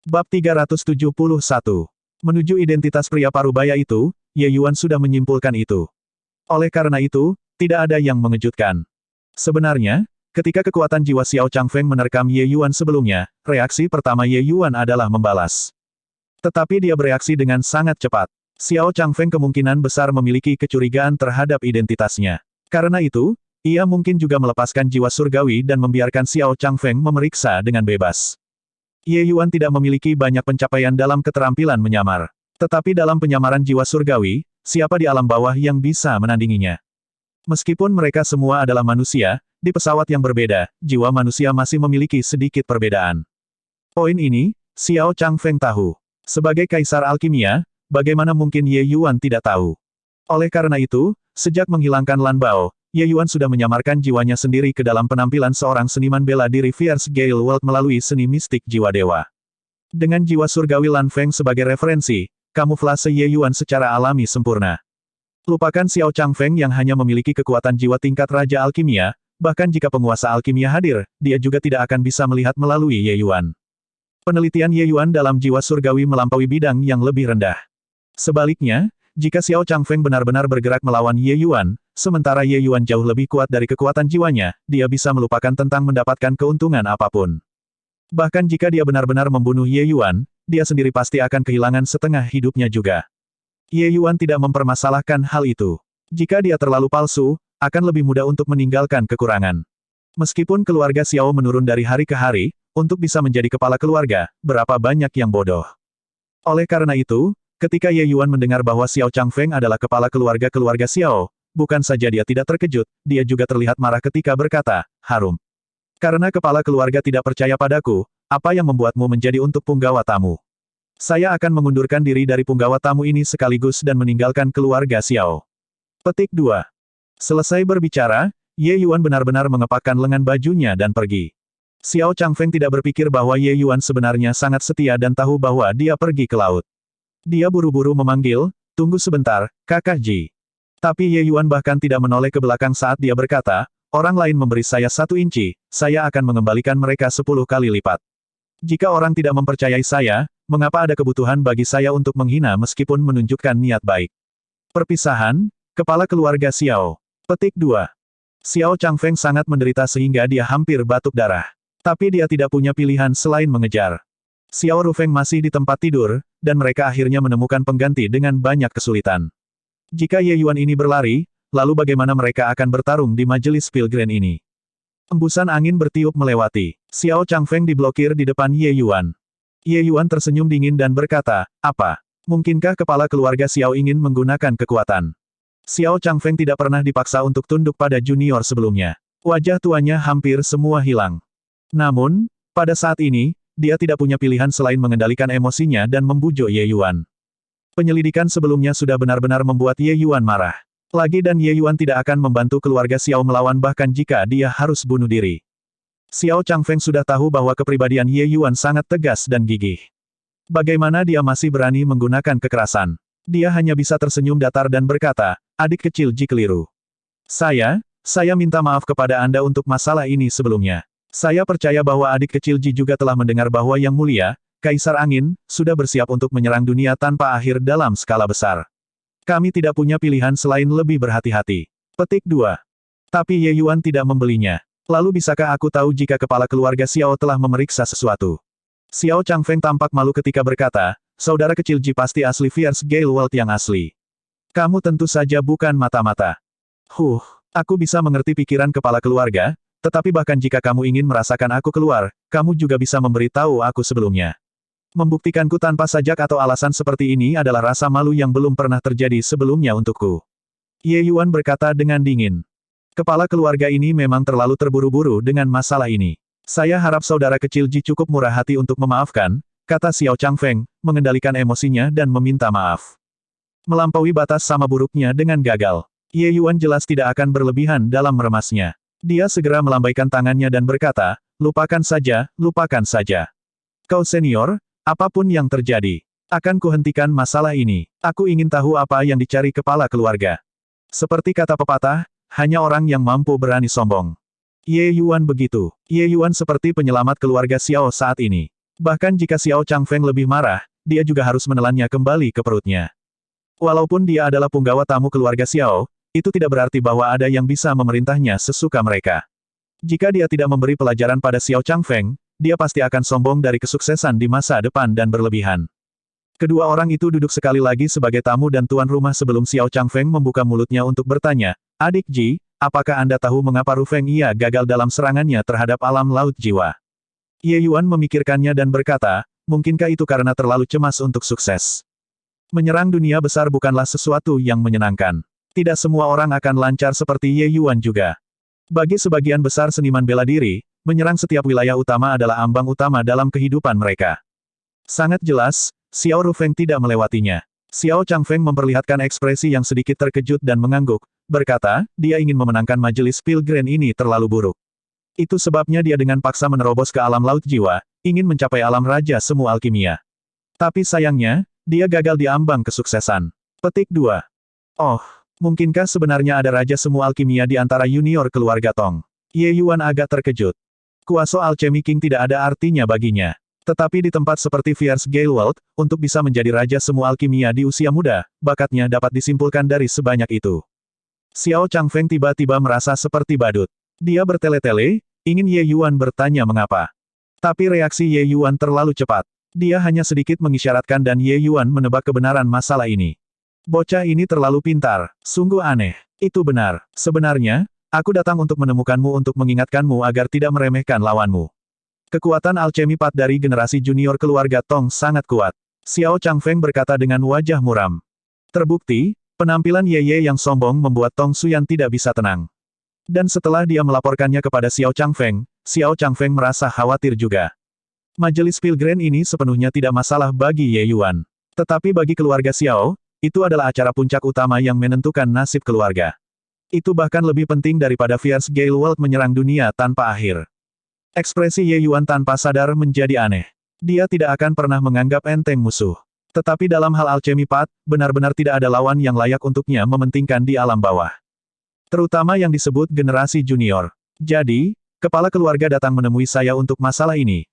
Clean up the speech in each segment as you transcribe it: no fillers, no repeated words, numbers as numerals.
Bab 371. Menuju identitas pria parubaya itu, Ye Yuan sudah menyimpulkan itu. Oleh karena itu, tidak ada yang mengejutkan. Sebenarnya, ketika kekuatan jiwa Xiao Changfeng menerkam Ye Yuan sebelumnya, reaksi pertama Ye Yuan adalah membalas. Tetapi dia bereaksi dengan sangat cepat. Xiao Changfeng kemungkinan besar memiliki kecurigaan terhadap identitasnya. Karena itu, ia mungkin juga melepaskan jiwa surgawi dan membiarkan Xiao Changfeng memeriksa dengan bebas. Ye Yuan tidak memiliki banyak pencapaian dalam keterampilan menyamar. Tetapi dalam penyamaran jiwa surgawi, siapa di alam bawah yang bisa menandinginya? Meskipun mereka semua adalah manusia, di pesawat yang berbeda, jiwa manusia masih memiliki sedikit perbedaan. Poin ini, Xiao Changfeng tahu. Sebagai kaisar alkimia, bagaimana mungkin Ye Yuan tidak tahu? Oleh karena itu, sejak menghilangkan Lan Bao, Ye Yuan sudah menyamarkan jiwanya sendiri ke dalam penampilan seorang seniman bela diri Fierce Gale World melalui seni mistik jiwa dewa. Dengan jiwa surgawi Lan Feng sebagai referensi, kamuflase Ye Yuan secara alami sempurna. Lupakan Xiao Changfeng yang hanya memiliki kekuatan jiwa tingkat Raja Alkimia, bahkan jika penguasa alkimia hadir, dia juga tidak akan bisa melihat melalui Ye Yuan. Penelitian Ye Yuan dalam jiwa surgawi melampaui bidang yang lebih rendah. Sebaliknya, jika Xiao Changfeng benar-benar bergerak melawan Ye Yuan, sementara Ye Yuan jauh lebih kuat dari kekuatan jiwanya, dia bisa melupakan tentang mendapatkan keuntungan apapun. Bahkan jika dia benar-benar membunuh Ye Yuan, dia sendiri pasti akan kehilangan setengah hidupnya juga. Ye Yuan tidak mempermasalahkan hal itu. Jika dia terlalu palsu, akan lebih mudah untuk meninggalkan kekurangan. Meskipun keluarga Xiao menurun dari hari ke hari, untuk bisa menjadi kepala keluarga, berapa banyak yang bodoh. Oleh karena itu, ketika Ye Yuan mendengar bahwa Xiao Changfeng adalah kepala keluarga Xiao, bukan saja dia tidak terkejut, dia juga terlihat marah ketika berkata, harum. Karena kepala keluarga tidak percaya padaku, apa yang membuatmu menjadi untuk punggawa tamu? Saya akan mengundurkan diri dari punggawa tamu ini sekaligus dan meninggalkan keluarga Xiao. Petik 2. Selesai berbicara, Ye Yuan benar-benar mengepakkan lengan bajunya dan pergi. Xiao Changfeng tidak berpikir bahwa Ye Yuan sebenarnya sangat setia dan tahu bahwa dia pergi ke laut. Dia buru-buru memanggil, tunggu sebentar, Kakak Ji. Tapi Ye Yuan bahkan tidak menoleh ke belakang saat dia berkata, orang lain memberi saya 1 inci, saya akan mengembalikan mereka 10 kali lipat. Jika orang tidak mempercayai saya, mengapa ada kebutuhan bagi saya untuk menghina meskipun menunjukkan niat baik? Perpisahan, kepala keluarga Xiao. Petik 2. Xiao Changfeng sangat menderita sehingga dia hampir batuk darah. Tapi dia tidak punya pilihan selain mengejar. Xiao Rufeng masih di tempat tidur, dan mereka akhirnya menemukan pengganti dengan banyak kesulitan. Jika Ye Yuan ini berlari, lalu bagaimana mereka akan bertarung di majelis Pilgrim ini? Embusan angin bertiup melewati. Xiao Changfeng diblokir di depan Ye Yuan. Ye Yuan tersenyum dingin dan berkata, apa? Mungkinkah kepala keluarga Xiao ingin menggunakan kekuatan? Xiao Changfeng tidak pernah dipaksa untuk tunduk pada junior sebelumnya. Wajah tuanya hampir semua hilang. Namun, pada saat ini, dia tidak punya pilihan selain mengendalikan emosinya dan membujuk Ye Yuan. Penyelidikan sebelumnya sudah benar-benar membuat Ye Yuan marah. Lagi dan Ye Yuan tidak akan membantu keluarga Xiao melawan bahkan jika dia harus bunuh diri. Xiao Changfeng sudah tahu bahwa kepribadian Ye Yuan sangat tegas dan gigih. Bagaimana dia masih berani menggunakan kekerasan? Dia hanya bisa tersenyum datar dan berkata, adik kecil Ji keliru. Saya minta maaf kepada Anda untuk masalah ini sebelumnya. Saya percaya bahwa adik kecil Ji juga telah mendengar bahwa Yang Mulia, Kaisar Angin, sudah bersiap untuk menyerang dunia tanpa akhir dalam skala besar. Kami tidak punya pilihan selain lebih berhati-hati. Petik 2. Tapi Ye Yuan tidak membelinya. Lalu bisakah aku tahu jika kepala keluarga Xiao telah memeriksa sesuatu? Xiao Changfeng tampak malu ketika berkata, saudara kecil Ji pasti asli Fierce Gale World yang asli. Kamu tentu saja bukan mata-mata. Aku bisa mengerti pikiran kepala keluarga, tetapi bahkan jika kamu ingin merasakan aku keluar, kamu juga bisa memberitahu aku sebelumnya. Membuktikanku tanpa sajak atau alasan seperti ini adalah rasa malu yang belum pernah terjadi sebelumnya untukku. Ye Yuan berkata dengan dingin. Kepala keluarga ini memang terlalu terburu-buru dengan masalah ini. Saya harap saudara kecil Ji cukup murah hati untuk memaafkan, kata Xiao Changfeng, mengendalikan emosinya dan meminta maaf. Melampaui batas sama buruknya dengan gagal. Ye Yuan jelas tidak akan berlebihan dalam meremasnya. Dia segera melambaikan tangannya dan berkata, lupakan saja, lupakan saja. Kau senior, apapun yang terjadi, akan kuhentikan masalah ini. Aku ingin tahu apa yang dicari kepala keluarga. Seperti kata pepatah, hanya orang yang mampu berani sombong. Ye Yuan begitu. Ye Yuan seperti penyelamat keluarga Xiao saat ini. Bahkan jika Xiao Changfeng lebih marah, dia juga harus menelannya kembali ke perutnya. Walaupun dia adalah punggawa tamu keluarga Xiao, itu tidak berarti bahwa ada yang bisa memerintahnya sesuka mereka. Jika dia tidak memberi pelajaran pada Xiao Changfeng, dia pasti akan sombong dari kesuksesan di masa depan dan berlebihan. Kedua orang itu duduk sekali lagi sebagai tamu dan tuan rumah sebelum Xiao Changfeng membuka mulutnya untuk bertanya, "Adik Ji, apakah Anda tahu mengapa Ru Feng'ia gagal dalam serangannya terhadap alam laut jiwa?" Ye Yuan memikirkannya dan berkata, mungkinkah itu karena terlalu cemas untuk sukses? Menyerang dunia besar bukanlah sesuatu yang menyenangkan. Tidak semua orang akan lancar seperti Ye Yuan juga. Bagi sebagian besar seniman bela diri, menyerang setiap wilayah utama adalah ambang utama dalam kehidupan mereka. Sangat jelas, Xiao Rufeng tidak melewatinya. Xiao Changfeng memperlihatkan ekspresi yang sedikit terkejut dan mengangguk, berkata, dia ingin memenangkan majelis Pilgrim ini terlalu buruk. Itu sebabnya dia dengan paksa menerobos ke alam laut jiwa, ingin mencapai alam raja semu alkimia. Tapi sayangnya, dia gagal di ambang kesuksesan. Petik 2. Oh, mungkinkah sebenarnya ada raja semu alkimia di antara junior keluarga Tong? Ye Yuan agak terkejut. Kuasa Alchemy King tidak ada artinya baginya. Tetapi di tempat seperti Fierce Gale World, untuk bisa menjadi raja semu alkimia di usia muda, bakatnya dapat disimpulkan dari sebanyak itu. Xiao Changfeng tiba-tiba merasa seperti badut. Dia bertele-tele, ingin Ye Yuan bertanya mengapa. Tapi reaksi Ye Yuan terlalu cepat. Dia hanya sedikit mengisyaratkan dan Ye Yuan menebak kebenaran masalah ini. Bocah ini terlalu pintar, sungguh aneh. Itu benar. Sebenarnya, aku datang untuk menemukanmu untuk mengingatkanmu agar tidak meremehkan lawanmu. Kekuatan alchemy Path dari generasi junior keluarga Tong sangat kuat. Xiao Changfeng berkata dengan wajah muram. Terbukti, penampilan Ye Ye yang sombong membuat Tong Xuyan tidak bisa tenang. Dan setelah dia melaporkannya kepada Xiao Changfeng merasa khawatir juga. Majelis Pilgrim ini sepenuhnya tidak masalah bagi Ye Yuan. Tetapi bagi keluarga Xiao, itu adalah acara puncak utama yang menentukan nasib keluarga. Itu bahkan lebih penting daripada Fierce Gale World menyerang dunia tanpa akhir. Ekspresi Ye Yuan tanpa sadar menjadi aneh. Dia tidak akan pernah menganggap enteng musuh. Tetapi dalam hal alchemy Path, benar-benar tidak ada lawan yang layak untuknya mementingkan di alam bawah. Terutama yang disebut generasi junior. Jadi, kepala keluarga datang menemui saya untuk masalah ini.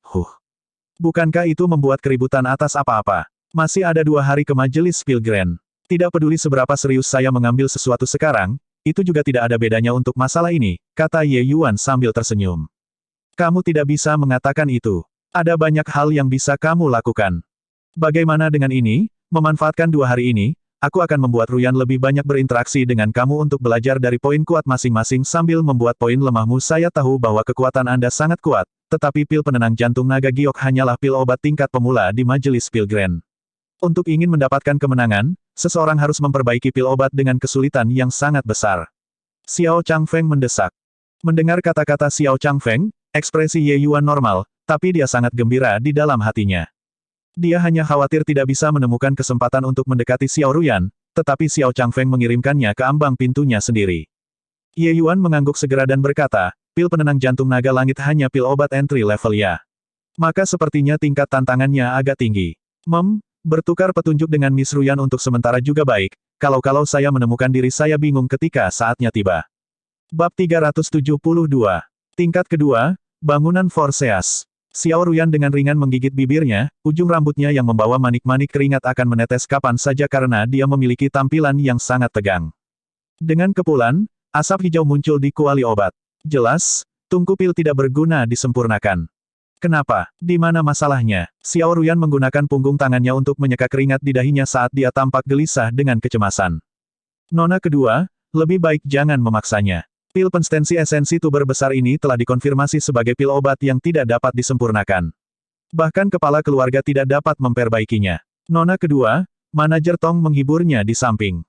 Bukankah itu membuat keributan atas apa-apa? Masih ada 2 hari ke majelis Pilgrim. Tidak peduli seberapa serius saya mengambil sesuatu sekarang, itu juga tidak ada bedanya untuk masalah ini, kata Ye Yuan sambil tersenyum. Kamu tidak bisa mengatakan itu. Ada banyak hal yang bisa kamu lakukan. Bagaimana dengan ini? Memanfaatkan 2 hari ini, aku akan membuat Ruyan lebih banyak berinteraksi dengan kamu untuk belajar dari poin kuat masing-masing sambil membuat poin lemahmu. Saya tahu bahwa kekuatan Anda sangat kuat, tetapi pil penenang jantung naga giok hanyalah pil obat tingkat pemula di majelis Pilgrim. Untuk ingin mendapatkan kemenangan, seseorang harus memperbaiki pil obat dengan kesulitan yang sangat besar. Xiao Changfeng mendesak. Mendengar kata-kata Xiao Changfeng, ekspresi Ye Yuan normal, tapi dia sangat gembira di dalam hatinya. Dia hanya khawatir tidak bisa menemukan kesempatan untuk mendekati Xiao Ruyan, tetapi Xiao Changfeng mengirimkannya ke ambang pintunya sendiri. Ye Yuan mengangguk segera dan berkata, pil penenang jantung naga langit hanya pil obat entry level ya. Maka sepertinya tingkat tantangannya agak tinggi. Bertukar petunjuk dengan Miss Ruyan untuk sementara juga baik, kalau saya menemukan diri saya bingung ketika saatnya tiba. Bab 372. Tingkat kedua, bangunan Forseas. Xiao Ruyan dengan ringan menggigit bibirnya, ujung rambutnya yang membawa manik-manik keringat akan menetes kapan saja karena dia memiliki tampilan yang sangat tegang. Dengan kepulan, asap hijau muncul di kuali obat. Jelas, tungku pil tidak berguna disempurnakan. Kenapa? Di mana masalahnya? Xiao Ruyan menggunakan punggung tangannya untuk menyeka keringat di dahinya saat dia tampak gelisah dengan kecemasan. Nona kedua, lebih baik jangan memaksanya. Pil penstensi esensi tuber besar ini telah dikonfirmasi sebagai pil obat yang tidak dapat disempurnakan. Bahkan kepala keluarga tidak dapat memperbaikinya. Nona kedua, manajer Tong menghiburnya di samping.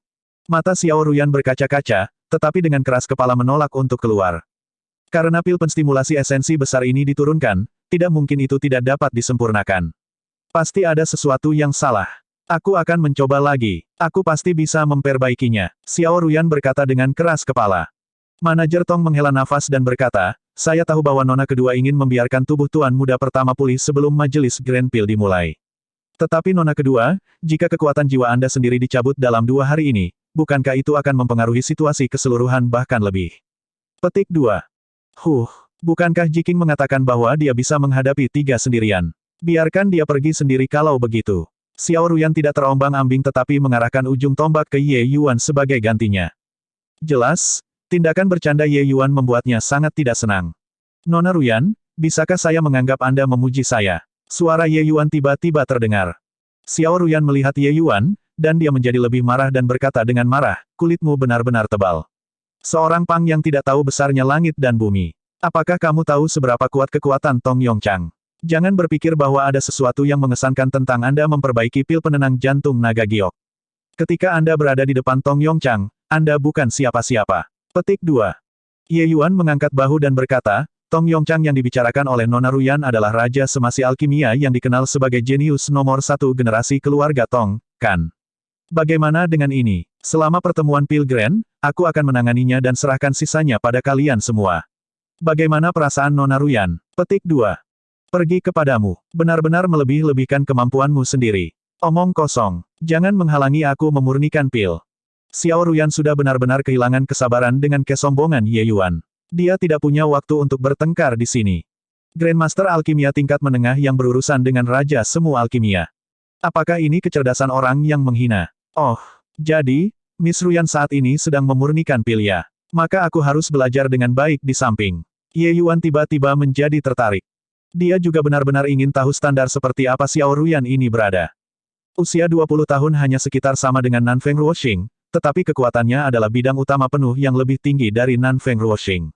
Mata Xiao Ruyan berkaca-kaca, tetapi dengan keras kepala menolak untuk keluar. Karena pil penstimulasi esensi besar ini diturunkan, tidak mungkin itu tidak dapat disempurnakan. Pasti ada sesuatu yang salah. Aku akan mencoba lagi. Aku pasti bisa memperbaikinya. Xiao Ruyan berkata dengan keras kepala. Manajer Tong menghela nafas dan berkata, saya tahu bahwa nona kedua ingin membiarkan tubuh tuan muda pertama pulih sebelum majelis Grand Pil dimulai. Tetapi nona kedua, jika kekuatan jiwa Anda sendiri dicabut dalam 2 hari ini, bukankah itu akan mempengaruhi situasi keseluruhan bahkan lebih? Petik 2. Bukankah Jiking mengatakan bahwa dia bisa menghadapi 3 sendirian? Biarkan dia pergi sendiri kalau begitu. Xiao Ruyan tidak terombang-ambing tetapi mengarahkan ujung tombak ke Ye Yuan sebagai gantinya. Jelas, tindakan bercanda Ye Yuan membuatnya sangat tidak senang. Nona Ruyan, bisakah saya menganggap Anda memuji saya? Suara Ye Yuan tiba-tiba terdengar. Xiao Ruyan melihat Ye Yuan, dan dia menjadi lebih marah dan berkata dengan marah, kulitmu benar-benar tebal. Seorang Pang yang tidak tahu besarnya langit dan bumi. Apakah kamu tahu seberapa kuat kekuatan Tong Yongchang? Jangan berpikir bahwa ada sesuatu yang mengesankan tentang Anda memperbaiki pil penenang jantung naga giok. Ketika Anda berada di depan Tong Yongchang, Anda bukan siapa-siapa. Petik 2. Ye Yuan mengangkat bahu dan berkata, Tong Yongchang yang dibicarakan oleh Nona Ruyan adalah Raja Semasi Alkimia yang dikenal sebagai jenius nomor 1 generasi keluarga Tong, kan? Bagaimana dengan ini? Selama pertemuan Pilgrim, aku akan menanganinya dan serahkan sisanya pada kalian semua. Bagaimana perasaan Nona Ruyan? Petik 2. Pergi kepadamu. Benar-benar melebih-lebihkan kemampuanmu sendiri. Omong kosong. Jangan menghalangi aku memurnikan pil. Xiao Ruyan sudah benar-benar kehilangan kesabaran dengan kesombongan Ye Yuan. Dia tidak punya waktu untuk bertengkar di sini. Grandmaster Alkimia tingkat menengah yang berurusan dengan Raja Semu Alkimia. Apakah ini kecerdasan orang yang menghina? Oh, jadi, Miss Ruyan saat ini sedang memurnikan pil ya. Maka aku harus belajar dengan baik di samping. Ye Yuan tiba-tiba menjadi tertarik. Dia juga benar-benar ingin tahu standar seperti apa Xiao Ruyan ini berada. Usia 20 tahun hanya sekitar sama dengan Nanfeng Ruoxing, tetapi kekuatannya adalah bidang utama penuh yang lebih tinggi dari Nanfeng Ruoxing.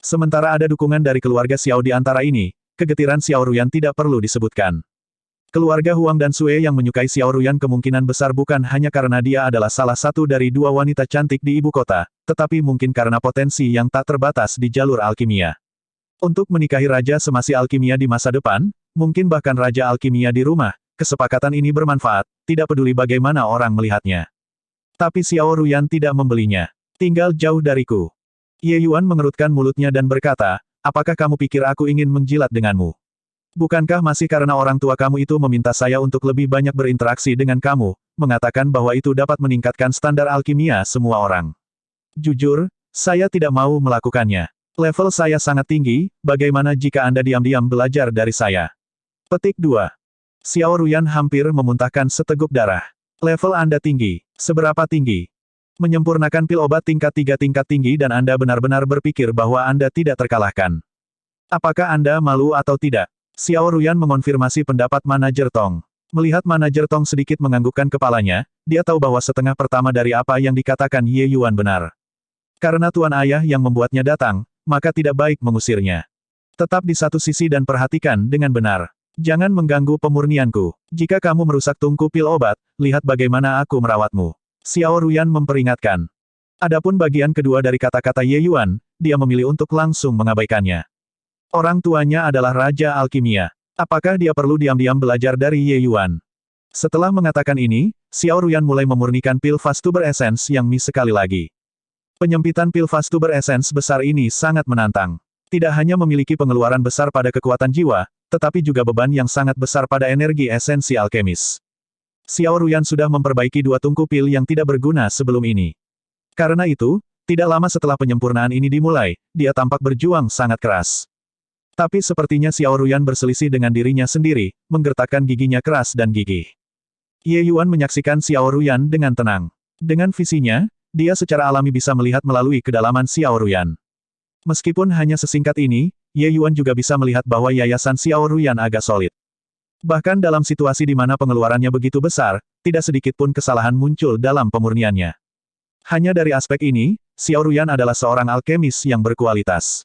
Sementara ada dukungan dari keluarga Xiao di antara ini, kegetiran Xiao Ruyan tidak perlu disebutkan. Keluarga Huang dan Sue yang menyukai Xiao Ruyan kemungkinan besar bukan hanya karena dia adalah salah satu dari dua wanita cantik di ibu kota, tetapi mungkin karena potensi yang tak terbatas di jalur alkimia. Untuk menikahi Raja Semasi Alkimia di masa depan, mungkin bahkan Raja Alkimia di rumah, kesepakatan ini bermanfaat, tidak peduli bagaimana orang melihatnya. Tapi Xiao Ruyan tidak membelinya. Tinggal jauh dariku. Ye Yuan mengerutkan mulutnya dan berkata, apakah kamu pikir aku ingin menjilat denganmu? Bukankah masih karena orang tua kamu itu meminta saya untuk lebih banyak berinteraksi dengan kamu, mengatakan bahwa itu dapat meningkatkan standar alkimia semua orang? Jujur, saya tidak mau melakukannya. Level saya sangat tinggi, bagaimana jika Anda diam-diam belajar dari saya? Petik 2. Xiao Ruyan hampir memuntahkan seteguk darah. Level Anda tinggi. Seberapa tinggi? Menyempurnakan pil obat tingkat 3 tingkat tinggi dan Anda benar-benar berpikir bahwa Anda tidak terkalahkan. Apakah Anda malu atau tidak? Xiao Ruyan mengonfirmasi pendapat manajer Tong. Melihat manajer Tong sedikit menganggukkan kepalanya, dia tahu bahwa setengah pertama dari apa yang dikatakan Ye Yuan benar. Karena tuan ayah yang membuatnya datang, maka tidak baik mengusirnya. Tetap di satu sisi dan perhatikan dengan benar. Jangan mengganggu pemurnianku. Jika kamu merusak tungku pil obat, lihat bagaimana aku merawatmu. Xiao Ruyan memperingatkan. Adapun bagian kedua dari kata-kata Ye Yuan, dia memilih untuk langsung mengabaikannya. Orang tuanya adalah Raja Alkimia. Apakah dia perlu diam-diam belajar dari Ye Yuan? Setelah mengatakan ini, Xiao Ruyan mulai memurnikan pil Vastuber Essence yang sekali lagi. Penyempitan pil Vastuber Essence besar ini sangat menantang. Tidak hanya memiliki pengeluaran besar pada kekuatan jiwa, tetapi juga beban yang sangat besar pada energi esensi alkemis. Xiao Ruyan sudah memperbaiki 2 tungku pil yang tidak berguna sebelum ini. Karena itu, tidak lama setelah penyempurnaan ini dimulai, dia tampak berjuang sangat keras. Tapi sepertinya Xiao Ruyan berselisih dengan dirinya sendiri, menggertakkan giginya keras dan gigih. Ye Yuan menyaksikan Xiao Ruyan dengan tenang. Dengan visinya, dia secara alami bisa melihat melalui kedalaman Xiao Ruyan. Meskipun hanya sesingkat ini, Ye Yuan juga bisa melihat bahwa yayasan Xiao Ruyan agak solid. Bahkan dalam situasi di mana pengeluarannya begitu besar, tidak sedikit pun kesalahan muncul dalam pemurniannya. Hanya dari aspek ini, Xiao Ruyan adalah seorang alkemis yang berkualitas.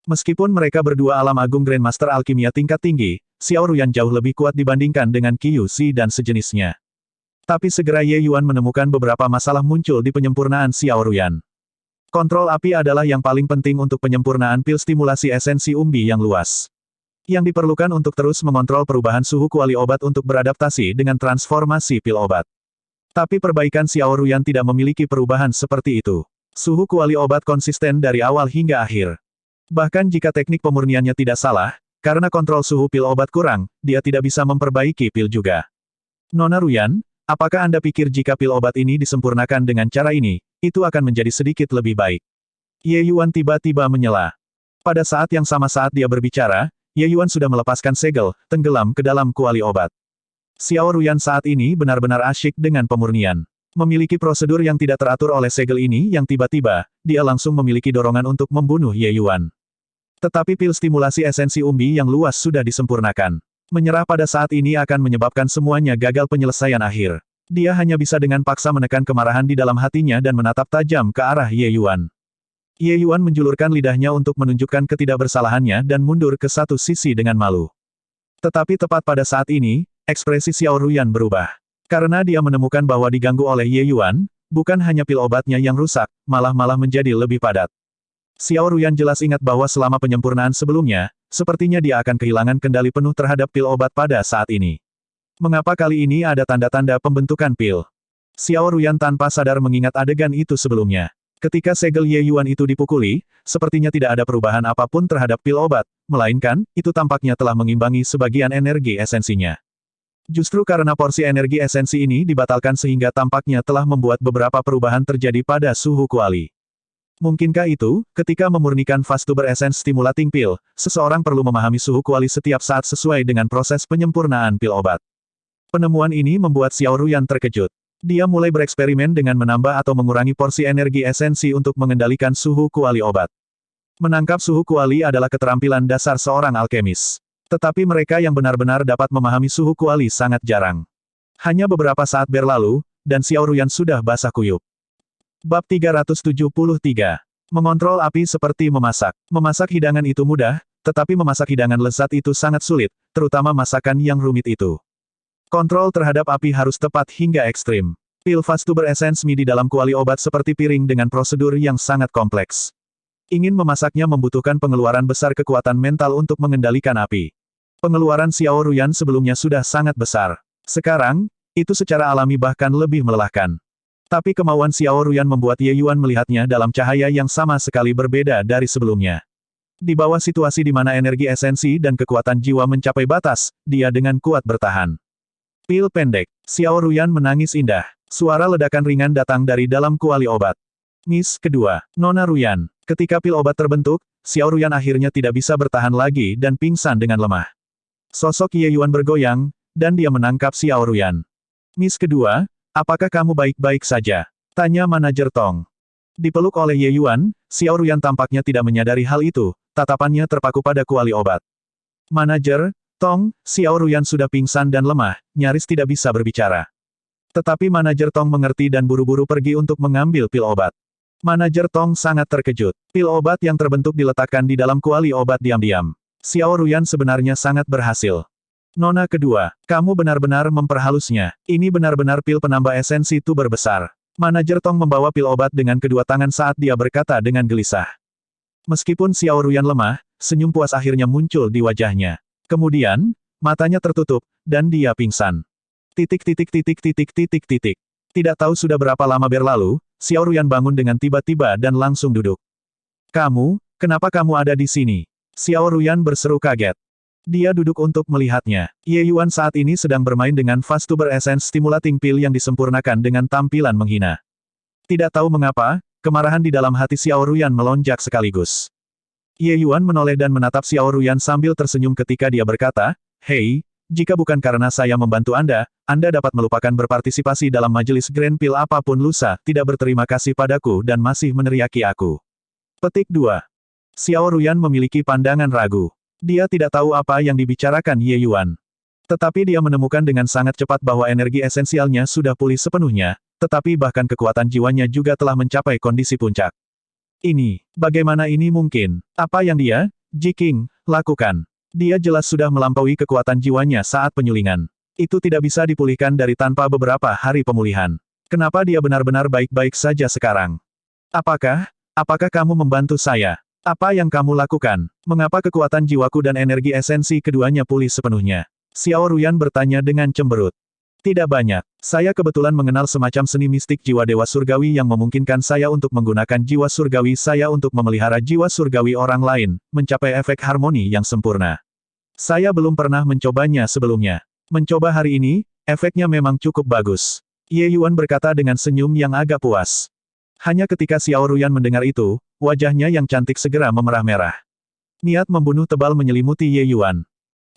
Meskipun mereka berdua alam agung Grandmaster Alkimia tingkat tinggi, Xiao Ruyan jauh lebih kuat dibandingkan dengan Qiu Xi dan sejenisnya. Tapi segera Ye Yuan menemukan beberapa masalah muncul di penyempurnaan Xiao Ruyan. Kontrol api adalah yang paling penting untuk penyempurnaan pil stimulasi esensi umbi yang luas. Yang diperlukan untuk terus mengontrol perubahan suhu kuali obat untuk beradaptasi dengan transformasi pil obat. Tapi perbaikan Xiao Ruyan tidak memiliki perubahan seperti itu. Suhu kuali obat konsisten dari awal hingga akhir. Bahkan jika teknik pemurniannya tidak salah, karena kontrol suhu pil obat kurang, dia tidak bisa memperbaiki pil juga. Nona Ruyan, apakah Anda pikir jika pil obat ini disempurnakan dengan cara ini, itu akan menjadi sedikit lebih baik? Ye Yuan tiba-tiba menyela. Pada saat yang sama saat dia berbicara, Ye Yuan sudah melepaskan segel, tenggelam ke dalam kuali obat. Xiao Ruyan saat ini benar-benar asyik dengan pemurnian. Memiliki prosedur yang tidak teratur oleh segel ini yang tiba-tiba, dia langsung memiliki dorongan untuk membunuh Ye Yuan. Tetapi pil stimulasi esensi umbi yang luas sudah disempurnakan. Menyerah pada saat ini akan menyebabkan semuanya gagal penyelesaian akhir. Dia hanya bisa dengan paksa menekan kemarahan di dalam hatinya dan menatap tajam ke arah Ye Yuan. Ye Yuan menjulurkan lidahnya untuk menunjukkan ketidakbersalahannya dan mundur ke satu sisi dengan malu. Tetapi tepat pada saat ini, ekspresi Xiao Ruyan berubah. Karena dia menemukan bahwa diganggu oleh Ye Yuan, bukan hanya pil obatnya yang rusak, malah menjadi lebih padat. Xiao Ruyan jelas ingat bahwa selama penyempurnaan sebelumnya, sepertinya dia akan kehilangan kendali penuh terhadap pil obat pada saat ini. Mengapa kali ini ada tanda-tanda pembentukan pil? Xiao Ruyan tanpa sadar mengingat adegan itu sebelumnya. Ketika segel Ye Yuan itu dipukuli, sepertinya tidak ada perubahan apapun terhadap pil obat, melainkan, itu tampaknya telah mengimbangi sebagian energi esensinya. Justru karena porsi energi esensi ini dibatalkan sehingga tampaknya telah membuat beberapa perubahan terjadi pada suhu kuali. Mungkinkah itu, ketika memurnikan Fast Tuber Essence Stimulating Pill, seseorang perlu memahami suhu kuali setiap saat sesuai dengan proses penyempurnaan pil obat. Penemuan ini membuat Xiao Ruyan terkejut. Dia mulai bereksperimen dengan menambah atau mengurangi porsi energi esensi untuk mengendalikan suhu kuali obat. Menangkap suhu kuali adalah keterampilan dasar seorang alkemis. Tetapi mereka yang benar-benar dapat memahami suhu kuali sangat jarang. Hanya beberapa saat berlalu, dan Xiao Ruyan sudah basah kuyup. Bab 373. Mengontrol api seperti memasak. Memasak hidangan itu mudah, tetapi memasak hidangan lezat itu sangat sulit, terutama masakan yang rumit itu. Kontrol terhadap api harus tepat hingga ekstrim. Pil Fast Tuber Essence Mi di dalam kuali obat seperti piring dengan prosedur yang sangat kompleks. Ingin memasaknya membutuhkan pengeluaran besar kekuatan mental untuk mengendalikan api. Pengeluaran Xiao Ruyan sebelumnya sudah sangat besar. Sekarang, itu secara alami bahkan lebih melelahkan. Tapi kemauan Xiao Ruyan membuat Ye Yuan melihatnya dalam cahaya yang sama sekali berbeda dari sebelumnya. Di bawah situasi di mana energi esensi dan kekuatan jiwa mencapai batas, dia dengan kuat bertahan. Pil pendek. Xiao Ruyan menangis indah. Suara ledakan ringan datang dari dalam kuali obat. Miss kedua, Nona Ruyan. Ketika pil obat terbentuk, Xiao Ruyan akhirnya tidak bisa bertahan lagi dan pingsan dengan lemah. Sosok Ye Yuan bergoyang, dan dia menangkap Xiao Ruyan. Miss kedua, apakah kamu baik-baik saja? Tanya manajer Tong. Dipeluk oleh Ye Yuan, Xiao Ruyan tampaknya tidak menyadari hal itu, tatapannya terpaku pada kuali obat. Manajer, Tong, Xiao Ruyan sudah pingsan dan lemah, nyaris tidak bisa berbicara. Tetapi manajer Tong mengerti dan buru-buru pergi untuk mengambil pil obat. Manajer Tong sangat terkejut. Pil obat yang terbentuk diletakkan di dalam kuali obat diam-diam. Xiao Ruyan sebenarnya sangat berhasil. Nona kedua, kamu benar-benar memperhalusnya. Ini benar-benar pil penambah esensi tuber besar. Manajer Tong membawa pil obat dengan kedua tangan saat dia berkata dengan gelisah. Meskipun Xiao Ruyan lemah, senyum puas akhirnya muncul di wajahnya. Kemudian, matanya tertutup, dan dia pingsan. Tidak tahu sudah berapa lama berlalu, Xiao Ruyan bangun dengan tiba-tiba dan langsung duduk. Kenapa kamu ada di sini? Xiao Ruyan berseru kaget. Dia duduk untuk melihatnya. Ye Yuan saat ini sedang bermain dengan Fast Tuber Essence Stimulating Pill yang disempurnakan dengan tampilan menghina. Tidak tahu mengapa, kemarahan di dalam hati Xiao Ruyan melonjak sekaligus. Ye Yuan menoleh dan menatap Xiao Ruyan sambil tersenyum ketika dia berkata, "Hei, jika bukan karena saya membantu Anda dapat melupakan berpartisipasi dalam majelis Grand Pill apapun lusa, tidak berterima kasih padaku dan masih meneriaki aku." Petik 2. Xiao Ruyan memiliki pandangan ragu. Dia tidak tahu apa yang dibicarakan Ye Yuan. Tetapi dia menemukan dengan sangat cepat bahwa energi esensialnya sudah pulih sepenuhnya, tetapi bahkan kekuatan jiwanya juga telah mencapai kondisi puncak. Bagaimana ini mungkin? Apa yang dia, Ji Qing, lakukan? Dia jelas sudah melampaui kekuatan jiwanya saat penyulingan. Itu tidak bisa dipulihkan dari tanpa beberapa hari pemulihan. Kenapa dia benar-benar baik-baik saja sekarang? Apakah kamu membantu saya? Apa yang kamu lakukan? Mengapa kekuatan jiwaku dan energi esensi keduanya pulih sepenuhnya? Xiao Ruyan bertanya dengan cemberut. Tidak banyak. Saya kebetulan mengenal semacam seni mistik jiwa dewa surgawi yang memungkinkan saya untuk menggunakan jiwa surgawi saya untuk memelihara jiwa surgawi orang lain, mencapai efek harmoni yang sempurna. Saya belum pernah mencobanya sebelumnya. Mencoba hari ini, efeknya memang cukup bagus. Ye Yuan berkata dengan senyum yang agak puas. Hanya ketika Xiao Ruyan mendengar itu, wajahnya yang cantik segera memerah merah. Niat membunuh tebal menyelimuti Ye Yuan.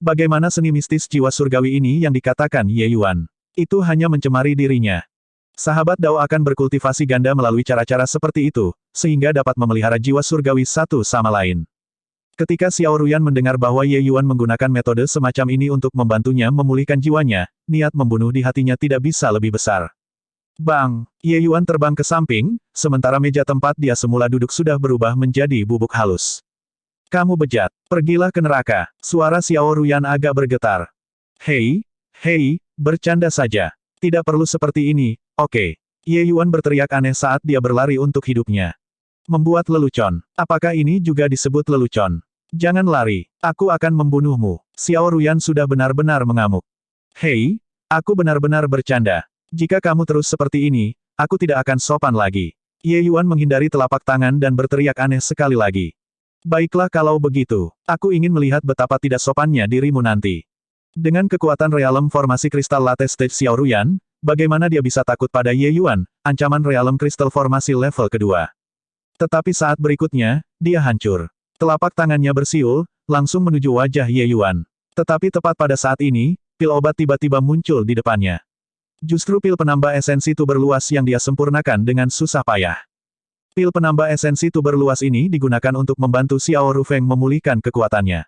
Bagaimana seni mistis jiwa surgawi ini yang dikatakan Ye Yuan? Itu hanya mencemari dirinya. Sahabat Dao akan berkultivasi ganda melalui cara-cara seperti itu, sehingga dapat memelihara jiwa surgawi satu sama lain. Ketika Xiao Ruyan mendengar bahwa Ye Yuan menggunakan metode semacam ini untuk membantunya memulihkan jiwanya, niat membunuh di hatinya tidak bisa lebih besar. Bang! Ye Yuan terbang ke samping, sementara meja tempat dia semula duduk sudah berubah menjadi bubuk halus. Kamu bejat. Pergilah ke neraka. Suara Xiao Ruyan agak bergetar. Hei, bercanda saja. Tidak perlu seperti ini, oke. Ye Yuan berteriak aneh saat dia berlari untuk hidupnya. Membuat lelucon. Apakah ini juga disebut lelucon? Jangan lari, aku akan membunuhmu. Xiao Ruyan sudah benar-benar mengamuk. Hei, aku benar-benar bercanda. Jika kamu terus seperti ini, aku tidak akan sopan lagi. Ye Yuan menghindari telapak tangan dan berteriak aneh sekali lagi. Baiklah kalau begitu, aku ingin melihat betapa tidak sopannya dirimu nanti. Dengan kekuatan realem formasi kristal latte stage Xiao Ruyan, bagaimana dia bisa takut pada Ye Yuan, ancaman realem kristal formasi level kedua. Tetapi saat berikutnya, dia hancur. Telapak tangannya bersiul, langsung menuju wajah Ye Yuan. Tetapi tepat pada saat ini, pil obat tiba-tiba muncul di depannya. Justru pil penambah esensi tuber luas yang dia sempurnakan dengan susah payah. Pil penambah esensi tuber luas ini digunakan untuk membantu Xiao Rufeng memulihkan kekuatannya.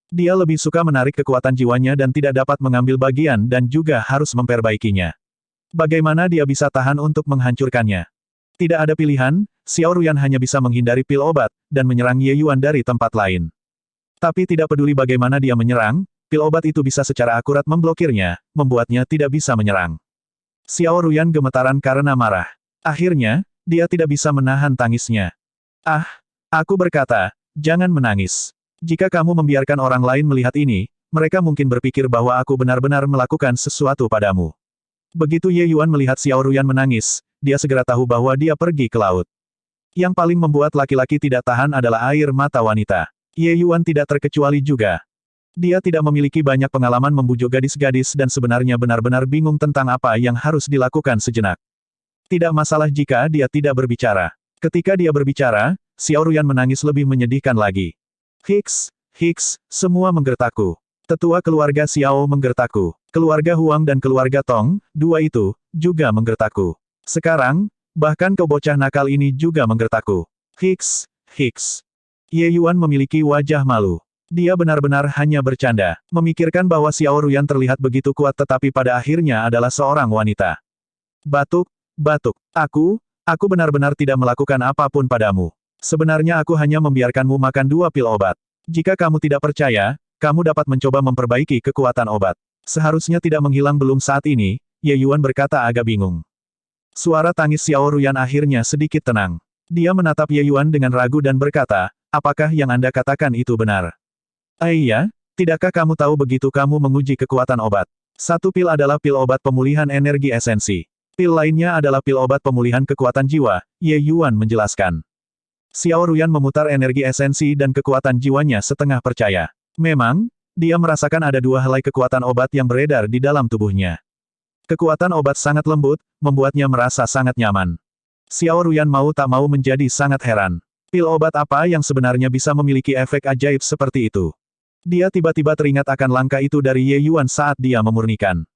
Dia lebih suka menarik kekuatan jiwanya dan tidak dapat mengambil bagian dan juga harus memperbaikinya. Bagaimana dia bisa tahan untuk menghancurkannya? Tidak ada pilihan, Xiao Ruyan hanya bisa menghindari pil obat, dan menyerang Ye Yuan dari tempat lain. Tapi tidak peduli bagaimana dia menyerang, pil obat itu bisa secara akurat memblokirnya, membuatnya tidak bisa menyerang. Xiao Ruyan gemetaran karena marah. Akhirnya, dia tidak bisa menahan tangisnya. Ah, aku berkata, jangan menangis. Jika kamu membiarkan orang lain melihat ini, mereka mungkin berpikir bahwa aku benar-benar melakukan sesuatu padamu. Begitu Ye Yuan melihat Xiao Ruyan menangis, dia segera tahu bahwa dia pergi ke laut. Yang paling membuat laki-laki tidak tahan adalah air mata wanita. Ye Yuan tidak terkecuali juga. Dia tidak memiliki banyak pengalaman membujuk gadis-gadis dan sebenarnya benar-benar bingung tentang apa yang harus dilakukan sejenak. Tidak masalah jika dia tidak berbicara. Ketika dia berbicara, Xiao Ruyan menangis lebih menyedihkan lagi. Hiks, semua menggertakku. Tetua keluarga Xiao menggertakku. Keluarga Huang dan keluarga Tong, dua itu, juga menggertakku. Sekarang, bahkan kau bocah nakal ini juga menggertakku. Hiks. Ye Yuan memiliki wajah malu. Dia benar-benar hanya bercanda, memikirkan bahwa Xiao Ruyan terlihat begitu kuat tetapi pada akhirnya adalah seorang wanita. Batuk. Aku benar-benar tidak melakukan apapun padamu. Sebenarnya aku hanya membiarkanmu makan 2 pil obat. Jika kamu tidak percaya, kamu dapat mencoba memperbaiki kekuatan obat. Seharusnya tidak menghilang belum saat ini, Ye Yuan berkata agak bingung. Suara tangis Xiao Ruyan akhirnya sedikit tenang. Dia menatap Ye Yuan dengan ragu dan berkata, apakah yang Anda katakan itu benar? Iya, tidakkah kamu tahu begitu kamu menguji kekuatan obat? 1 pil adalah pil obat pemulihan energi esensi. Pil lainnya adalah pil obat pemulihan kekuatan jiwa, Ye Yuan menjelaskan. Xiao Ruyan memutar energi esensi dan kekuatan jiwanya setengah percaya. Memang, dia merasakan ada 2 helai kekuatan obat yang beredar di dalam tubuhnya. Kekuatan obat sangat lembut, membuatnya merasa sangat nyaman. Xiao Ruyan mau tak mau menjadi sangat heran. Pil obat apa yang sebenarnya bisa memiliki efek ajaib seperti itu? Dia tiba-tiba teringat akan langkah itu dari Ye Yuan saat dia memurnikan.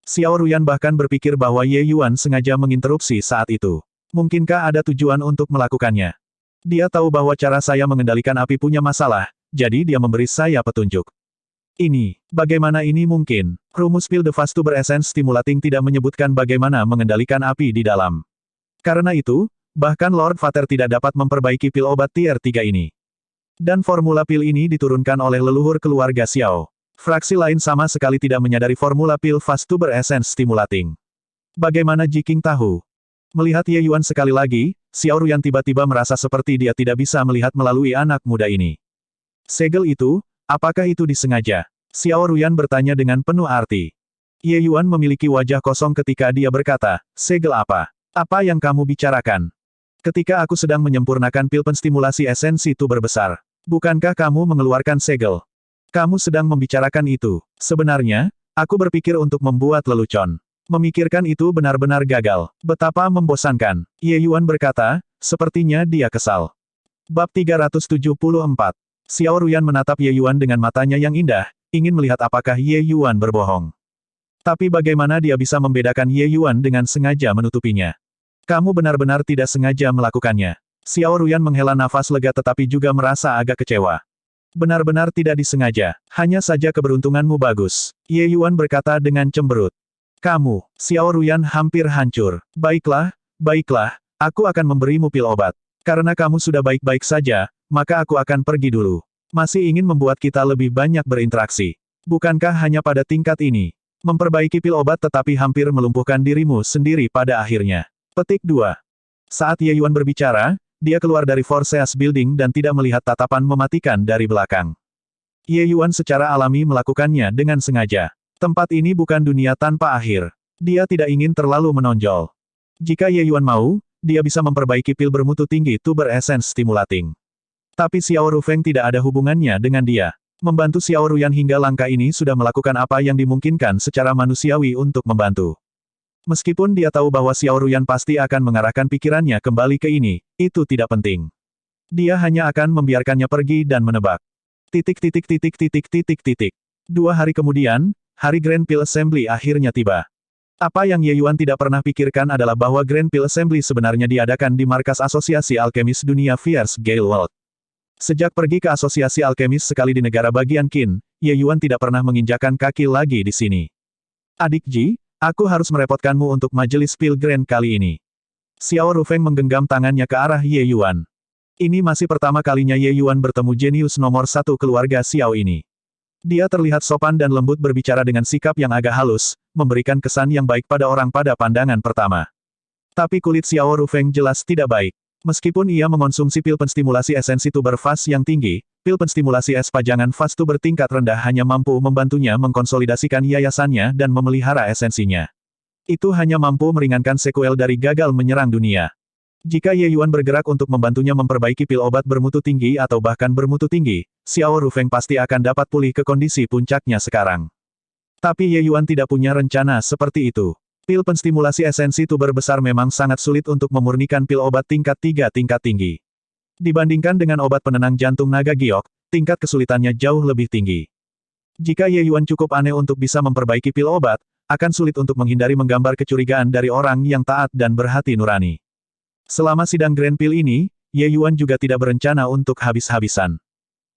Xiao Ruyan bahkan berpikir bahwa Ye Yuan sengaja menginterupsi saat itu. Mungkinkah ada tujuan untuk melakukannya? Dia tahu bahwa cara saya mengendalikan api punya masalah, jadi dia memberi saya petunjuk. Bagaimana ini mungkin? Rumus pil The Fast Tuber Essence Stimulating tidak menyebutkan bagaimana mengendalikan api di dalam. Karena itu, bahkan Lord Vater tidak dapat memperbaiki pil obat tier 3 ini. Dan formula pil ini diturunkan oleh leluhur keluarga Xiao. Fraksi lain sama sekali tidak menyadari formula pil Fast Tuber Essence Stimulating. Bagaimana Jiking tahu? Melihat Ye Yuan sekali lagi, Xiao Ruyan tiba-tiba merasa seperti dia tidak bisa melihat melalui anak muda ini. Segel itu, apakah itu disengaja? Xiao Ruyan bertanya dengan penuh arti. Ye Yuan memiliki wajah kosong ketika dia berkata, segel apa? Apa yang kamu bicarakan? Ketika aku sedang menyempurnakan pil penstimulasi esensi tuber besar. Bukankah kamu mengeluarkan segel? Kamu sedang membicarakan itu. Sebenarnya, aku berpikir untuk membuat lelucon. Memikirkan itu benar-benar gagal. Betapa membosankan. Ye Yuan berkata, sepertinya dia kesal. Bab 374. Xiao Ruyan menatap Ye Yuan dengan matanya yang indah, ingin melihat apakah Ye Yuan berbohong. Tapi bagaimana dia bisa membedakan Ye Yuan dengan sengaja menutupinya? Kamu benar-benar tidak sengaja melakukannya. Xiao Ruyan menghela nafas lega tetapi juga merasa agak kecewa. Benar-benar tidak disengaja, hanya saja keberuntunganmu bagus. Ye Yuan berkata dengan cemberut. Kamu, Xiao Ruyan hampir hancur. Baiklah, baiklah, aku akan memberimu pil obat. Karena kamu sudah baik-baik saja, maka aku akan pergi dulu. Masih ingin membuat kita lebih banyak berinteraksi. Bukankah hanya pada tingkat ini? Memperbaiki pil obat tetapi hampir melumpuhkan dirimu sendiri pada akhirnya. Petik 2. Saat Ye Yuan berbicara, dia keluar dari Forces Building dan tidak melihat tatapan mematikan dari belakang. Ye Yuan secara alami melakukannya dengan sengaja. Tempat ini bukan dunia tanpa akhir. Dia tidak ingin terlalu menonjol. Jika Ye Yuan mau, dia bisa memperbaiki pil bermutu tinggi Tuber Essence Stimulating. Tapi Xiao Rufeng tidak ada hubungannya dengan dia. Membantu Xiao Ruyan hingga langkah ini sudah melakukan apa yang dimungkinkan secara manusiawi untuk membantu. Meskipun dia tahu bahwa Xiao Ruyan pasti akan mengarahkan pikirannya kembali ke ini, itu tidak penting. Dia hanya akan membiarkannya pergi dan menebak. 2 hari kemudian, hari Grand Pil Assembly akhirnya tiba. Apa yang Ye Yuan tidak pernah pikirkan adalah bahwa Grand Pil Assembly sebenarnya diadakan di markas Asosiasi Alkemis Dunia Fierce Gale World. Sejak pergi ke Asosiasi Alkemis sekali di negara bagian Qin, Ye Yuan tidak pernah menginjakan kaki lagi di sini. Adik Ji, aku harus merepotkanmu untuk majelis Pil Grand kali ini. Xiao Rufeng menggenggam tangannya ke arah Ye Yuan. Ini masih pertama kalinya Ye Yuan bertemu jenius nomor 1 keluarga Xiao ini. Dia terlihat sopan dan lembut berbicara dengan sikap yang agak halus, memberikan kesan yang baik pada orang pada pandangan pertama. Tapi kulit Xiao Rufeng jelas tidak baik. Meskipun ia mengonsumsi pil penstimulasi esensi tuber fas yang tinggi, pil penstimulasi es pajangan fas tuber tingkat rendah hanya mampu membantunya mengkonsolidasikan yayasannya dan memelihara esensinya. Itu hanya mampu meringankan sekuel dari gagal menyerang dunia. Jika Ye Yuan bergerak untuk membantunya memperbaiki pil obat bermutu tinggi atau bahkan bermutu tinggi, Xiao Rufeng pasti akan dapat pulih ke kondisi puncaknya sekarang. Tapi Ye Yuan tidak punya rencana seperti itu. Pil penstimulasi esensi tuber besar memang sangat sulit untuk memurnikan pil obat tingkat 3 tingkat tinggi. Dibandingkan dengan obat penenang jantung naga giok, tingkat kesulitannya jauh lebih tinggi. Jika Ye Yuan cukup aneh untuk bisa memperbaiki pil obat, akan sulit untuk menghindari menggambar kecurigaan dari orang yang taat dan berhati nurani. Selama sidang Grand Pil ini, Ye Yuan juga tidak berencana untuk habis-habisan.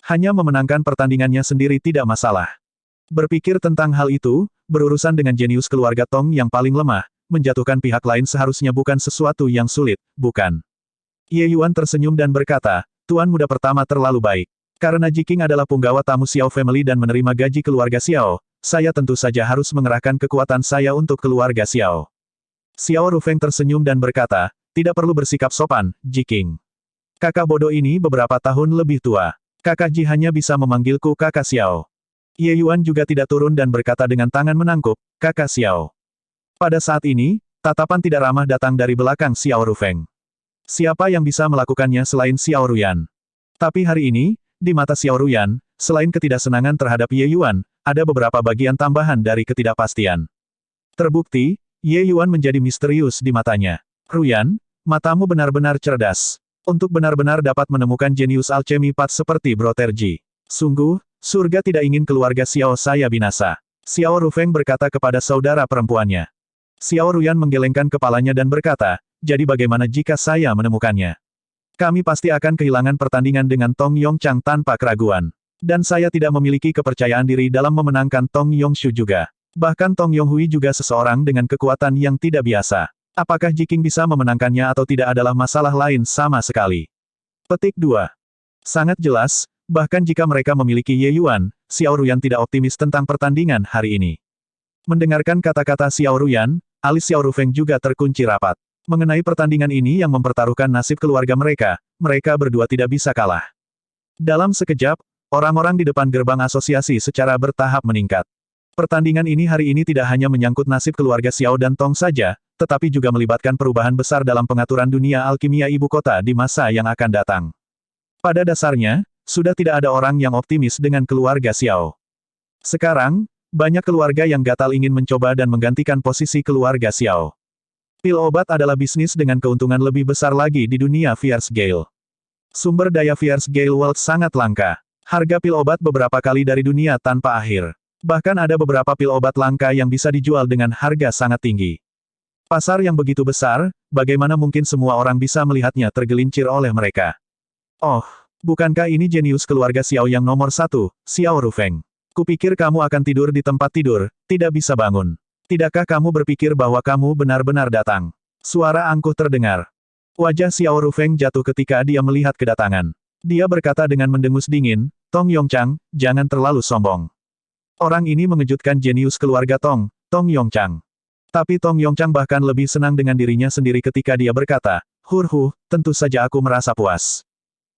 Hanya memenangkan pertandingannya sendiri tidak masalah. Berpikir tentang hal itu, berurusan dengan jenius keluarga Tong yang paling lemah, menjatuhkan pihak lain seharusnya bukan sesuatu yang sulit, bukan? Ye Yuan tersenyum dan berkata, Tuan muda pertama terlalu baik. Karena Jiking adalah punggawa tamu Xiao Family dan menerima gaji keluarga Xiao, saya tentu saja harus mengerahkan kekuatan saya untuk keluarga Xiao. Xiao Rufeng tersenyum dan berkata, tidak perlu bersikap sopan, Jiking. Kakak bodoh ini beberapa tahun lebih tua. Kakak Ji hanya bisa memanggilku kakak Xiao. Ye Yuan juga tidak turun dan berkata dengan tangan menangkup, kakak Xiao. Pada saat ini, tatapan tidak ramah datang dari belakang Xiao Rufeng. Siapa yang bisa melakukannya selain Xiao Ruyan? Tapi hari ini, di mata Xiao Ruyan, selain ketidaksenangan terhadap Ye Yuan, ada beberapa bagian tambahan dari ketidakpastian. Terbukti, Ye Yuan menjadi misterius di matanya. Ruyan, matamu benar-benar cerdas. Untuk benar-benar dapat menemukan jenius alchemy Pat seperti Brother Ji. Sungguh, surga tidak ingin keluarga Xiao saya binasa. Xiao Rufeng berkata kepada saudara perempuannya. Xiao Ruyan menggelengkan kepalanya dan berkata, jadi bagaimana jika saya menemukannya? Kami pasti akan kehilangan pertandingan dengan Tong Yongchang tanpa keraguan. Dan saya tidak memiliki kepercayaan diri dalam memenangkan Tong Yongshu juga. Bahkan Tong Yonghui juga seseorang dengan kekuatan yang tidak biasa. Apakah Jiking bisa memenangkannya atau tidak adalah masalah lain sama sekali. Petik 2. Sangat jelas, bahkan jika mereka memiliki Ye Yuan, Xiao Ruyan tidak optimis tentang pertandingan hari ini. Mendengarkan kata-kata Xiao Ruyan, alis Xiao Rufeng juga terkunci rapat. Mengenai pertandingan ini yang mempertaruhkan nasib keluarga mereka, mereka berdua tidak bisa kalah. Dalam sekejap, orang-orang di depan gerbang asosiasi secara bertahap meningkat. Pertandingan ini hari ini tidak hanya menyangkut nasib keluarga Xiao dan Tong saja, tetapi juga melibatkan perubahan besar dalam pengaturan dunia alkimia ibu kota di masa yang akan datang. Pada dasarnya, sudah tidak ada orang yang optimis dengan keluarga Xiao. Sekarang, banyak keluarga yang gatal ingin mencoba dan menggantikan posisi keluarga Xiao. Pil obat adalah bisnis dengan keuntungan lebih besar lagi di dunia Fierce Gale. Sumber daya Fierce Gale World sangat langka. Harga pil obat beberapa kali dari dunia tanpa akhir. Bahkan ada beberapa pil obat langka yang bisa dijual dengan harga sangat tinggi. Pasar yang begitu besar, bagaimana mungkin semua orang bisa melihatnya tergelincir oleh mereka? Oh, bukankah ini jenius keluarga Xiao yang nomor satu, Xiao Rufeng? Kupikir kamu akan tidur di tempat tidur, tidak bisa bangun. Tidakkah kamu berpikir bahwa kamu benar-benar datang? Suara angkuh terdengar. Wajah Xiao Rufeng jatuh ketika dia melihat kedatangan. Dia berkata dengan mendengus dingin, Tong Yongchang, jangan terlalu sombong. Orang ini mengejutkan jenius keluarga Tong Yongchang. Tapi Tong Yongchang bahkan lebih senang dengan dirinya sendiri ketika dia berkata, tentu saja aku merasa puas.